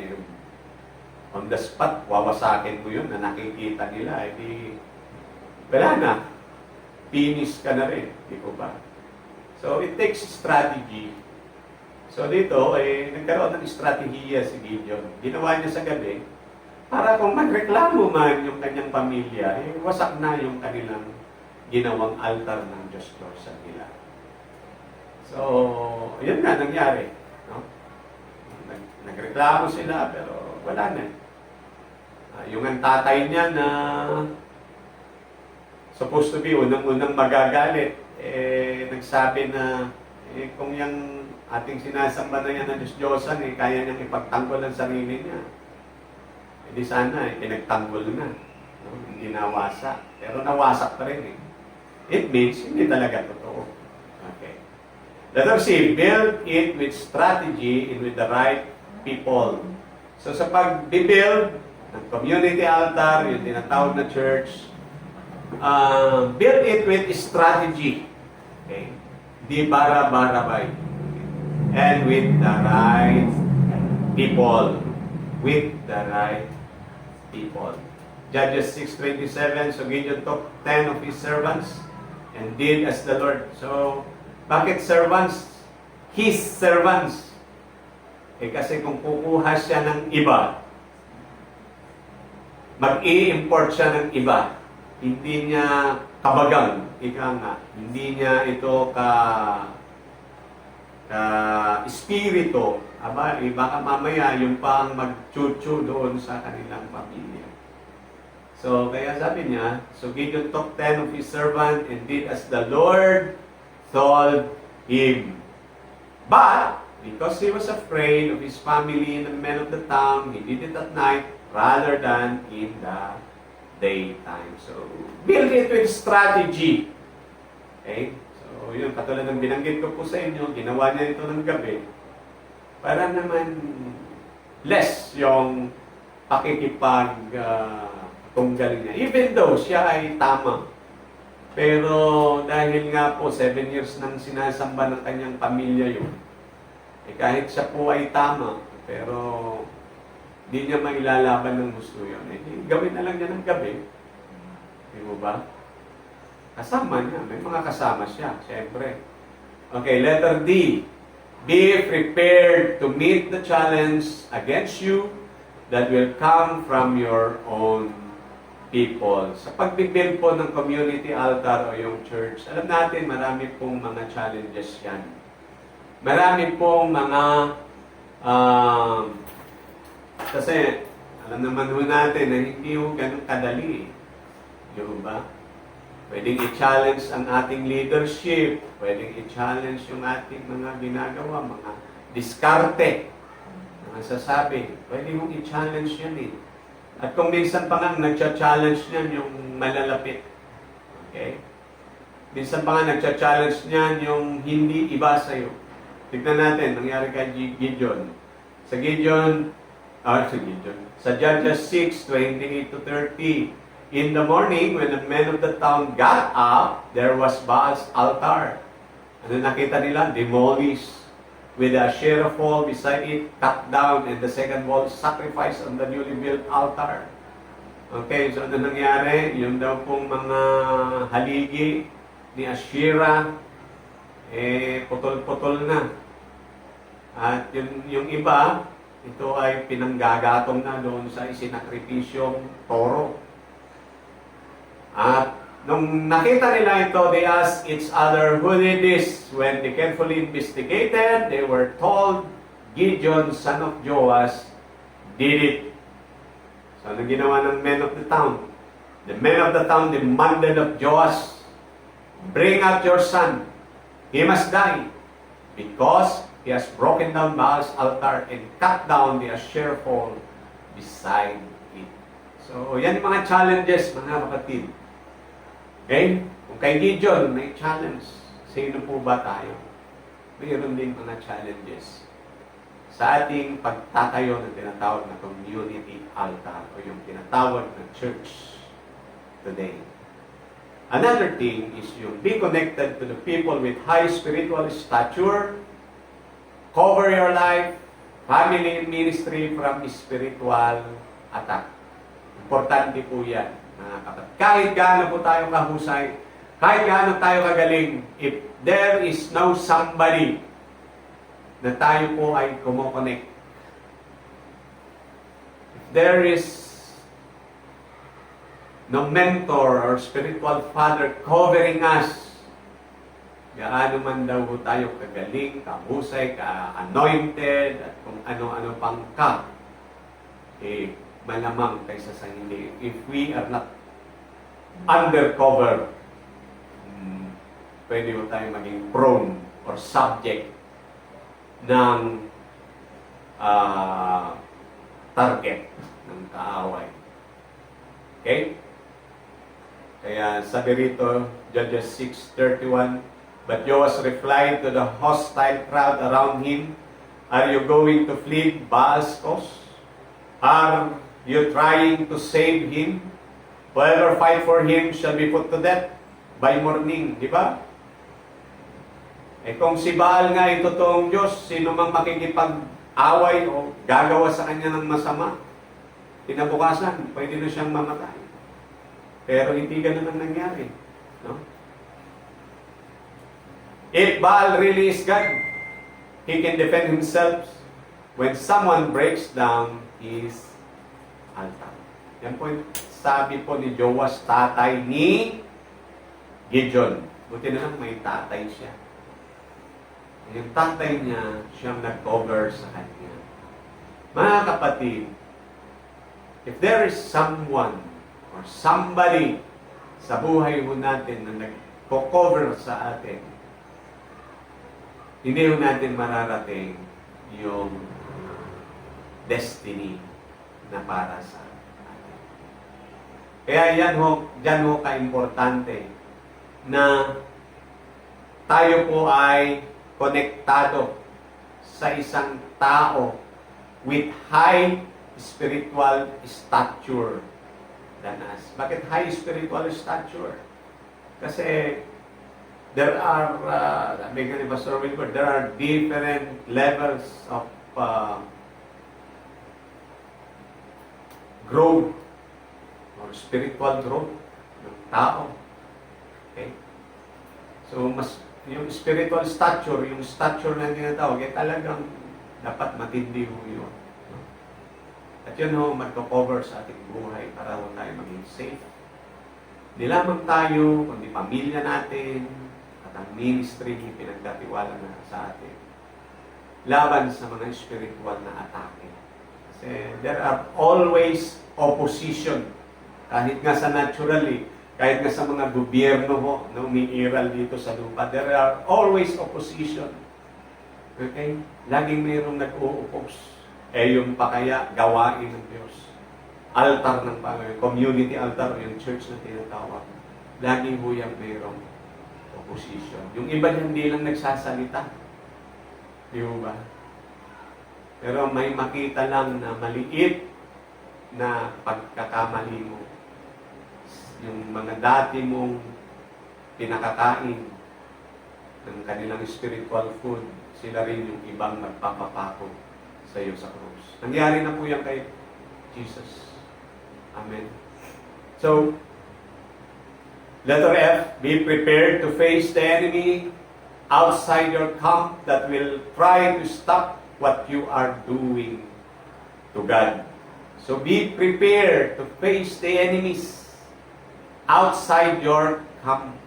On the spot, wawasakin mo yun na nakikita nila. Wala na. Finish ka na rin. Di ko ba? So, it takes strategy. So, dito, nagkaroon ng strategiya si Gideon. Ginawa niya sa gabi, para kung magreklamo man yung kanyang pamilya, wasak na yung kanilang ginawang altar ng Diyos-Diyos sa nila. So, yun na nangyari. No? Nagreklamo sila, pero wala na. Yung ang tatay niya na supposed to be unang-unang magagalit, nagsabi na kung yung ating sinasamba na yan ng Diyos-Diyosan, kaya niyang ipagtanggol ang sarili niya. Hindi sana, pinagtanggol na. No? Hindi nawasak. Pero nawasak pa rin. It means, hindi talaga totoo. Okay. Letter C, build it with strategy and with the right people. So sa pag-build ng community altar, yung tinatawag na church, build it with strategy. Okay. Di bara-barabay. And with the right people. With the right people. Judges 6:27, so Gideon took 10 of his servants and did as the Lord. So, bakit servants? His servants. Kasi kung kukuha siya ng iba, mag-i-import siya ng iba, hindi niya kabagang, hindi niya ito espiritu, baka mamaya yung pang mag-chuchu doon sa kanilang pamilya. So, kaya sabi niya, so Gideon took 10 of his servants and did as the Lord told him. But, because he was afraid of his family and the men of the town, he did it at night rather than in the daytime. So, build it with strategy. Okay? So, yun, katulad ng binanggit ko po sa inyo, ginawa niya ito ng gabi para naman less yung pakikipag-tunggal niya. Even though siya ay tama. Pero dahil nga po 7 years nang sinasamba ng kanyang pamilya yun, kahit siya po ay tama, pero di niya mailalaban ng gusto yun. Gawin na lang niya ng gabi. Di mo ba? Kasama niya. May mga kasama siya, siyempre. Okay, letter D. Be prepared to meet the challenge against you that will come from your own people. Sa pagbibuild po ng community altar o yung church, alam natin marami pong mga challenges yan. Marami pong mga kasi alam naman ho natin na hindi ho ganun kadali. Di ba? Pwedeng i-challenge ang ating leadership, pwedeng i-challenge yung ating mga ginagawa, mga diskarte, mga sasabi. Pwede mong i-challenge yan eh. At kung minsan pa nga nagcha-challenge niyan yung malalapit. Okay? Minsan pa nga nagcha-challenge niyan yung hindi iba sa'yo. Tignan natin, nangyari kay Gideon. Sa Judges 6, 28 to 30. In the morning, when the men of the town got up, there was Baal's altar. Ano nakita nila? Demolished. With a share of wall beside it, cut down, and the second wall sacrificed on the newly built altar. Okay, so ano nangyari? Yung daw pong mga haligi ni Asherah, putol-putol na. At yung iba, ito ay pinanggagatong na doon sa isinakripisyong toro. At nung nakita nila ito, they asked each other who did this. When they carefully investigated, they were told, Gideon, son of Joash, did it. So, ano ginawa ng men of the town? The men of the town demanded of Joash, bring out your son. He must die, because he has broken down Baal's altar and cut down the Asherah pole beside it. So, yan yung mga challenges, mga kapatid. Okay? Kung kay Gideon, may challenge. Sino po ba tayo? Mayroon din mga challenges sa ating pagtatayo ng tinatawag na community altar o yung tinatawag na church today. Another thing is yung be connected to the people with high spiritual stature, cover your life, family and ministry from spiritual attack. Importante po yan. Kahit gaano po tayo kahusay, kahit gaano tayo kagaling, if there is no somebody na tayo po ay kumokonek, if there is no mentor or spiritual father covering us, gaano man daw po tayo kagaling, kahusay, ka-anointed, at kung ano-ano pang malamang kaysa sa hindi. If we are not undercover, pwede mo tayo maging prone or subject ng target ng kaaway. Okay? Kaya sabi rito, Judges 6:31, but Joash replied to the hostile crowd around him, are you going to flee Baal's cause? Are you trying to save him? Whoever fight for him shall be put to death by morning. Di ba? Kung si Baal nga ay totoong Diyos, sino mang makikipag-away o gagawa sa kanya ng masama, kinabukasan, pwede na siyang mamatay. Pero hindi ganun ang nangyari. No? If Baal really is God, he can defend himself when someone breaks down his altar. Yan po yung sabi po ni Joash, tatay ni Gideon. Buti na lang may tatay siya. Yung tatay niya, siyang nag-cover sa kanya. Mga kapatid, if there is someone or somebody sa buhay mo natin na nag-cover sa atin, hindi mo natin mararating yung destiny na para sa atin. Kaya dyan ho ka-importante na tayo po ay konektado sa isang tao with high spiritual stature than us. Bakit high spiritual stature? Kasi there are, Pastor Wilbur, there are different levels of growth or spiritual growth ng tao. Okay? So, yung spiritual stature, yung stature na tinatawag, talagang dapat matindi ho yun. At yun ho, magko-cover sa ating buhay para ho tayo maging safe. Hindi lamang tayo, kundi pamilya natin, at ang ministry pinagkatiwala na sa atin. Laban sa mga spiritual na atake. Kasi there are always opposition. Kahit nga sa naturally, kahit nga sa mga gobyerno ho na umiiral dito sa lupa, there are always opposition. Okay? Laging mayroong nag-o-oppose. Yung pa kaya gawain ng Diyos. Altar ng Panginoon, community altar o yung church na tinatawag. Laging huyang mayroong opposition. Yung iba hindi lang nagsasalita. Di ba? Pero may makita lang na maliit na pagkakamali mo. Yung mga dati mong pinakakain ng kanilang spiritual food, sila rin yung ibang magpapapako sa iyo sa krus. Nangyari na po yan kay Jesus. Amen. So, letter F, be prepared to face the enemy outside your camp that will try to stop what you are doing to God. So, be prepared to face the enemies outside your camp.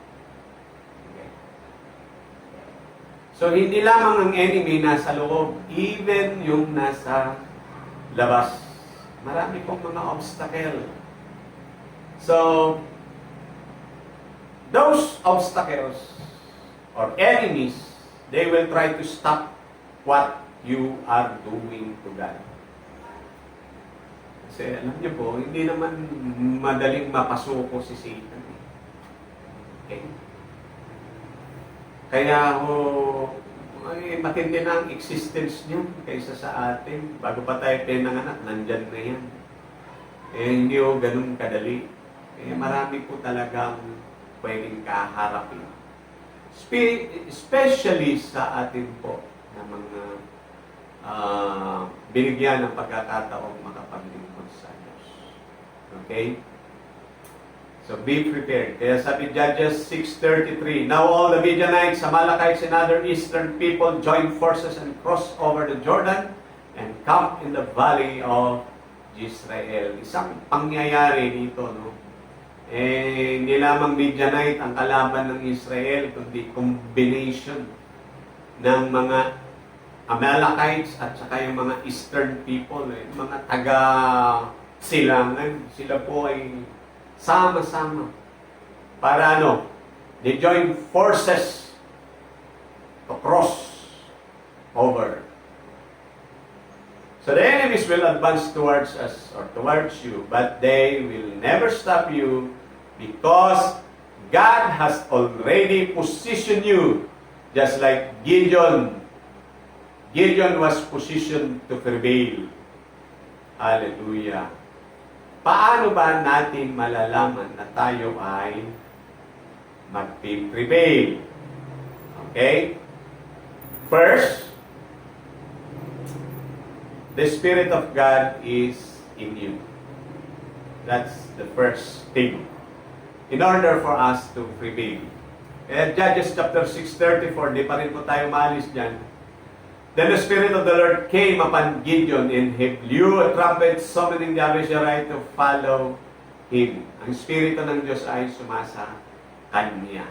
Okay. So, hindi lamang ang enemy nasa loob, even yung nasa labas. Marami pong mga obstacle. So, those obstacles or enemies, they will try to stop what you are doing to God. Kasi alam niyo po, hindi naman madaling mapasuko si Satan. Okay? Kaya ay, matindi na ang existence niyo kaysa sa atin. Bago pa tayo pinanganak, nandyan na yan. Hindi o ganun kadali. Marami po talagang pwedeng kaharapin. Especially sa atin po na mga binigyan ng pagkakataong makapaglingkod sa Diyos. Okay? So be prepared. Kaya sabi Judges 6:33, now all the Midianites, Amalekites, and other eastern people joined forces and crossed over the Jordan and camped in the valley of Israel. Isang pangyayari dito, no? Hindi lamang Midianite ang kalaban ng Israel, kundi combination ng mga Amalekites at saka yung mga eastern people, mga taga-silangan. Sila po ay sama-sama. Para ano? They join forces to cross over. So the enemies will advance towards us or towards you, but they will never stop you because God has already positioned you just like Gideon. Gideon was positioned to prevail. Hallelujah. Paano ba natin malalaman na tayo ay mag-prevail? Okay? First, the Spirit of God is in you. That's the first thing. In order for us to prevail. Judges chapter 6:34, di pa rin po tayo maalis dyan. Then the Spirit of the Lord came upon Gideon, and he blew a trumpet, summoning the Israelites to follow him. Ang Espiritu ng Diyos ay sumasa kanya.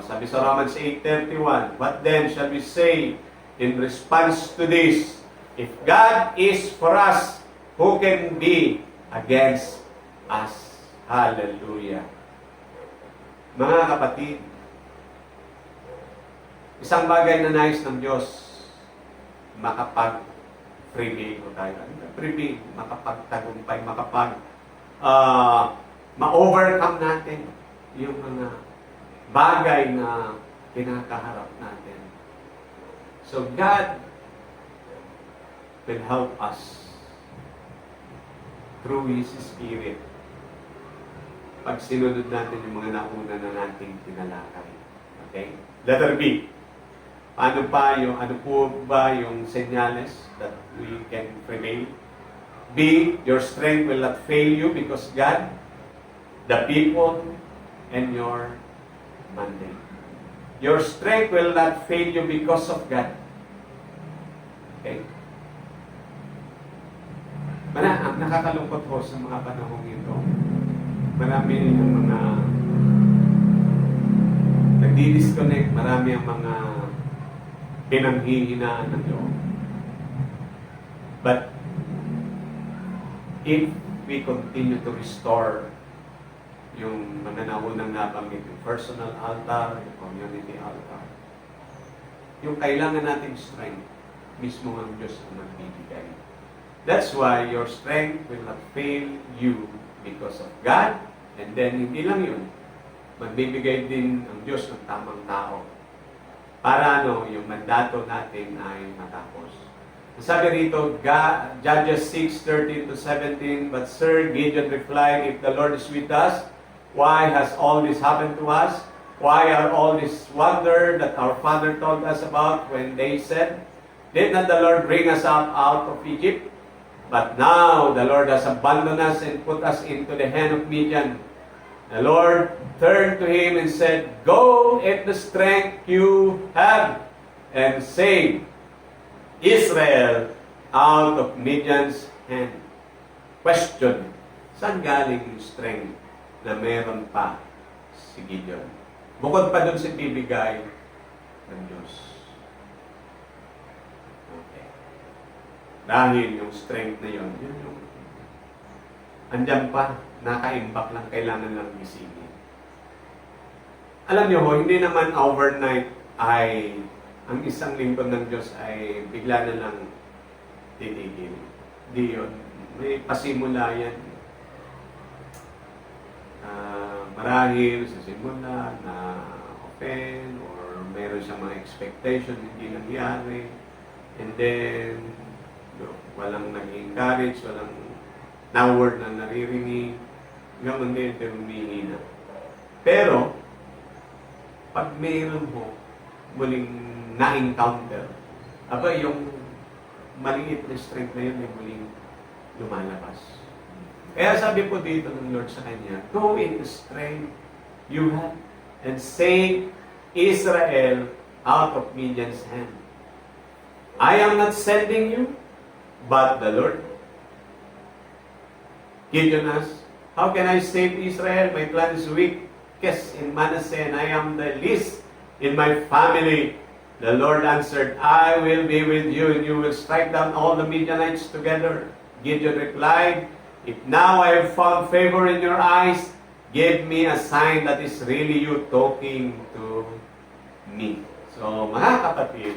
Sabi sa Romans 8:31, what then shall we say in response to this? If God is for us, who can be against us? Hallelujah. Mga kapatid, isang bagay na nais ng Diyos, makapag-prevail ko tayo. Prevail, makapagtagumpay, ma-overcome natin yung mga bagay na kinakaharap natin. So God will help us through His Spirit pag sinunod natin yung mga nauna na nating tinalakay. Okay? Letter B. Ano po ba yung senyales that we can prevail? B, your strength will not fail you because God, the people, and your mandate. Your strength will not fail you because of God. Okay? Ang nakakalungkot ho sa mga panahong ito, marami yung mga nagdi-disconnect, marami ang mga pinanghihinaan ng loob. But if we continue to restore yung mga naunang nabanggit, yung personal altar, yung community altar, yung kailangan nating strength, mismo ang Diyos ang magbibigay. That's why your strength will not fail you because of God, and then hindi lang yun, magbibigay din ang Diyos ng tamang tao para yung mandato natin ay matapos. Sabi rito, Judges 6:13-17, But Sir, Gideon replied, If the Lord is with us, why has all this happened to us? Why are all this wonder that our father told us about when they said, Did not the Lord bring us up out of Egypt? But now the Lord has abandoned us and put us into the hand of Midian. The Lord turned to him and said, Go in the strength you have and save Israel out of Midian's hand. Question, saan galing yung strength na meron pa si Gideon? Bukod pa dun si bibigay ng Diyos. Okay. Dahil yung strength na yun yung andyan pa, naka-impact lang, kailangan lang gisingin. Alam niyo ho, hindi naman overnight ay ang isang lingkod ng Diyos ay bigla na lang titigil. Di yun. May pasimula yan. Marahil sa simula na open or meron siyang mga expectation hindi nangyari. And then, walang nag-encourage, walang na-word na naririnig. Hanggang hindi humihina. Pero, pag mayroon mo muling na-encounter, yung maliit na strength na yun ay muling lumalabas. Kaya sabi po dito ng Lord sa kanya, Go in the strength you have and save Israel out of Midian's hand. I am not sending you, but the Lord. Gideon asked, How can I save Israel? My clan is weakest in Manasseh, and I am the least in my family. The Lord answered, I will be with you, and you will strike down all the Midianites together. Gideon replied, If now I have found favor in your eyes, give me a sign that is really you talking to me. So, mga kapatid,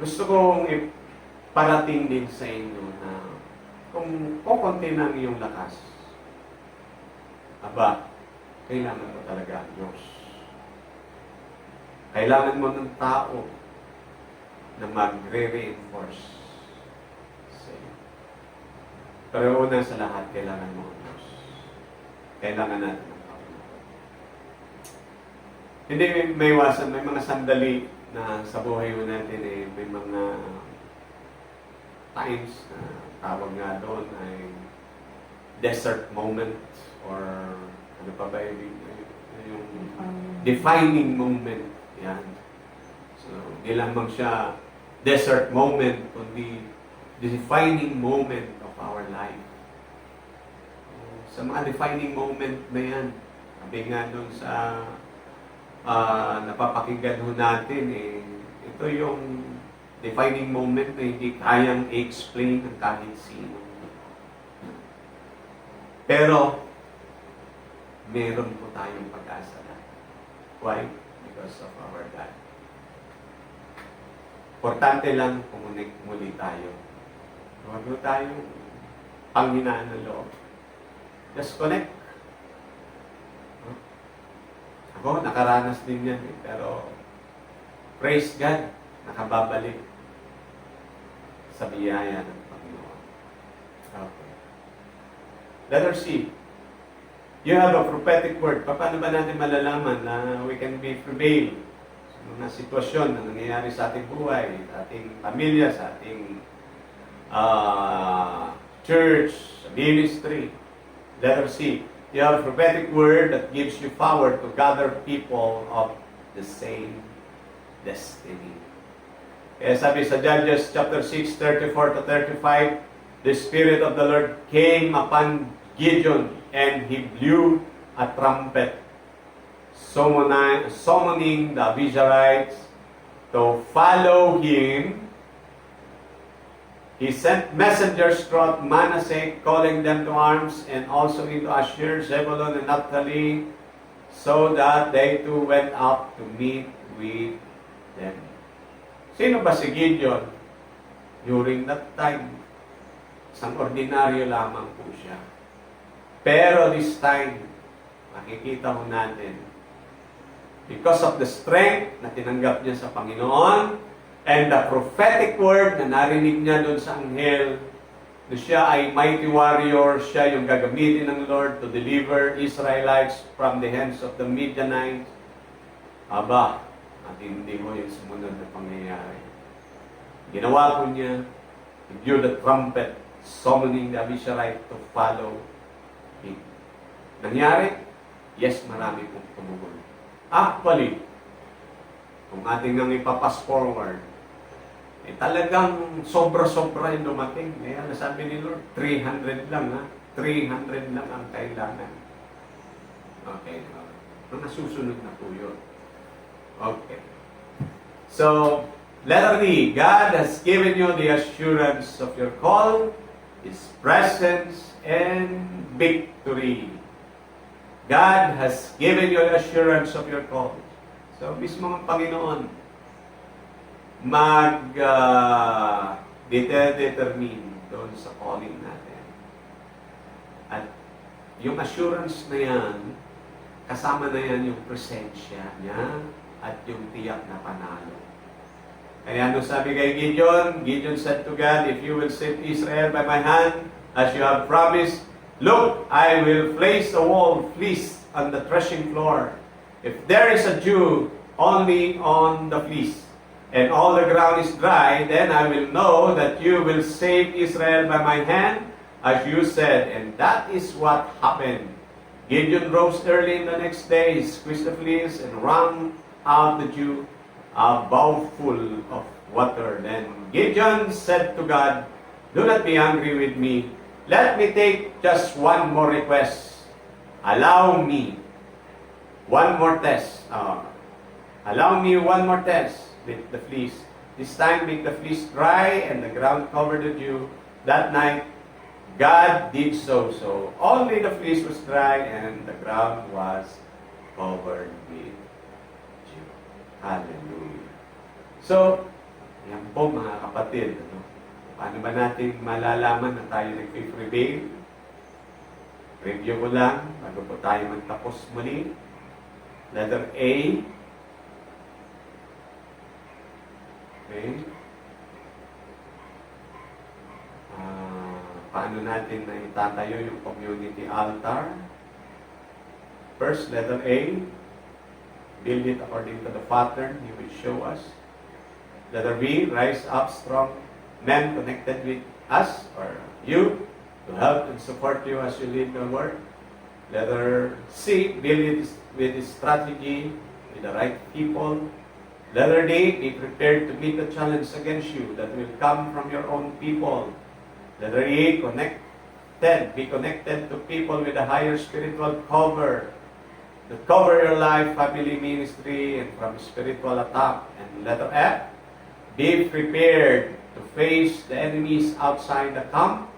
gusto kong iparating din sa inyo na kung kukunti ng iyong lakas, kailangan mo talaga ang Diyos. Kailangan mo ng tao na magre-reinforce sa iyo. Pero una sa lahat, kailangan mo ang Diyos. Kailangan natin ang Panginoon. Hindi may iwasan, may mga sandali na sa buhay natin may mga times na tawag nga doon ay desert moment or ano pa ba yung defining moment. Yan. So, hindi lamang siya desert moment, kundi the defining moment of our life. Sa mga defining moment na yan, sabi nga doon sa napapakinggan ho natin, ito yung defining moment na hindi kayang i-explain ng kahit sino. Pero, meron po tayong pag-asa na. Why? Because of our God. Importante lang kumunik muli tayo. Huwag mo tayong panghinaan ng loob. Just connect. Ako, nakaranas din yan. Pero, praise God, nakababalik sa biyaya ng Panginoon. Okay. Letter C. You have a prophetic word. Paano ba natin malalaman na we can be prevail sa mga sitwasyon na nangyayari sa ating buhay, sa ating pamilya, sa ating church, sa ministry? Letter C. You have a prophetic word that gives you power to gather people of the same destiny. Kaya sabi sa Judges chapter 6, 34 to 35, the Spirit of the Lord came upon Gideon, and he blew a trumpet, summoning the Israelites to follow him. He sent messengers throughout Manasseh, calling them to arms, and also into Asher, Zebulun, and Naphtali, so that they too went up to meet with them. Sino ba si Gideon? During that time, isang ordinaryo lamang po siya. Pero this time, makikita mo natin, because of the strength na tinanggap niya sa Panginoon, and the prophetic word na narinig niya doon sa anghel, na siya ay mighty warrior, siya yung gagamitin ng Lord to deliver Israelites from the hands of the Midianites. Aba, at hindi mo yung sumunod na pangyayari. Ginawa ko niya, he blew the trumpet, summoning the Israelites to follow him. Nangyari? Yes, marami pong tumugon. Actually, kung ating nang ipapass forward, talagang sobra-sobra yung dumating. Kaya nasabi ni Lord, 300 lang ha. 300 lang ang kailangan. Okay. Mga susunod na po yun. Okay. So, letter D, God has given you the assurance of your call, His presence, and victory. God has given you the assurance of your call. So, mismo ang Panginoon, determine doon sa calling natin. At yung assurance na yan, kasama na yan yung presensya niya at yung tiyak na panalo. Kaya ano sabi kay Gideon? Gideon said to God, if you will save Israel by my hand, as you have promised, look, I will place a wall, fleece on the threshing floor. If there is a dew only on the fleece, and all the ground is dry, then I will know that you will save Israel by my hand, as you said. And that is what happened. Gideon rose early in the next day, squeezed the fleece, and wrung out the dew, a bowl full of water. Then Gideon said to God, do not be angry with me. Let me take just one more request. Allow me one more test. Allow me one more test with the fleece. This time make the fleece dry and the ground covered with dew. That night, God did so. So only the fleece was dry and the ground was covered with dew. Hallelujah. So, yan po mga kapatid. Paano ba natin malalaman na tayo nag-prevail? Review ko lang bago po tayo magtapos muli. Letter A. Okay. Paano natin na itatayo yung community altar? First, letter A. Build it according to the pattern He will show us. Letter B. Rise up strong men connected with us or you to help and support you as you lead the work. Letter C. Build it with strategy, with the right people. Letter D, be prepared to meet the challenge against you that will come from your own people. Letter E, be connected to people with a higher spiritual cover that cover your life, family, ministry, and from spiritual attack. And letter F, be prepared to face the enemies outside the camp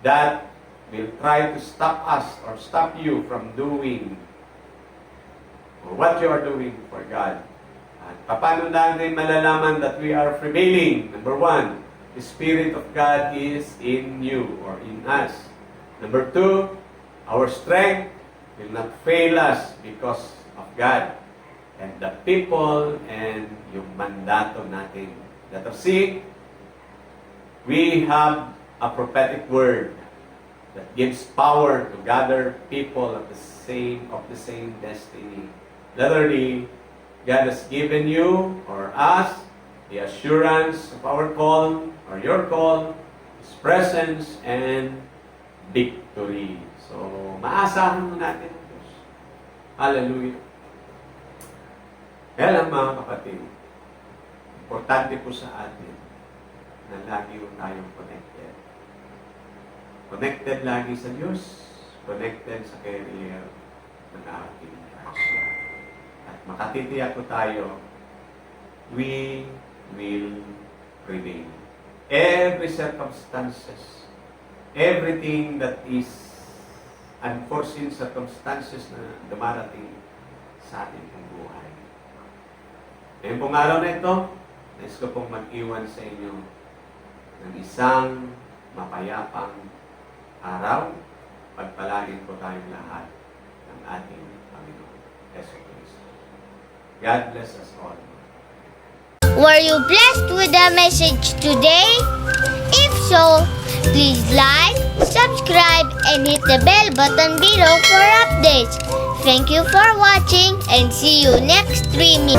that will try to stop us or stop you from doing what you are doing for God. Paano natin malalaman that we are prevailing? Number one, the Spirit of God is in you or in us. Number two, our strength will not fail us because of God and the people and yung mandato natin. Letter C, we have a prophetic word that gives power to gather people of the same destiny. Letter D, God has given you or us the assurance of our call or your call, His presence and victory. So, maasahan mo natin ang Diyos. Hallelujah. Kaya lang mga kapatid, importante po sa atin na lagi po tayong connected. Connected lagi sa Diyos, connected sa career ng ating kasya. At makatitiyak po tayo, we will prevail. Every circumstances, everything that is unforeseen circumstances na dumarating sa ating buhay. Ngayon pong araw na ito, nais ko pong mag-iwan sa inyo ng isang mapayapang araw. Pagpalain po tayong lahat ng ating Panginoon Yesu Cristo. God bless us all. Were you blessed with the message today? If so, please like, subscribe, and hit the bell button below for updates. Thank you for watching and see you next streaming.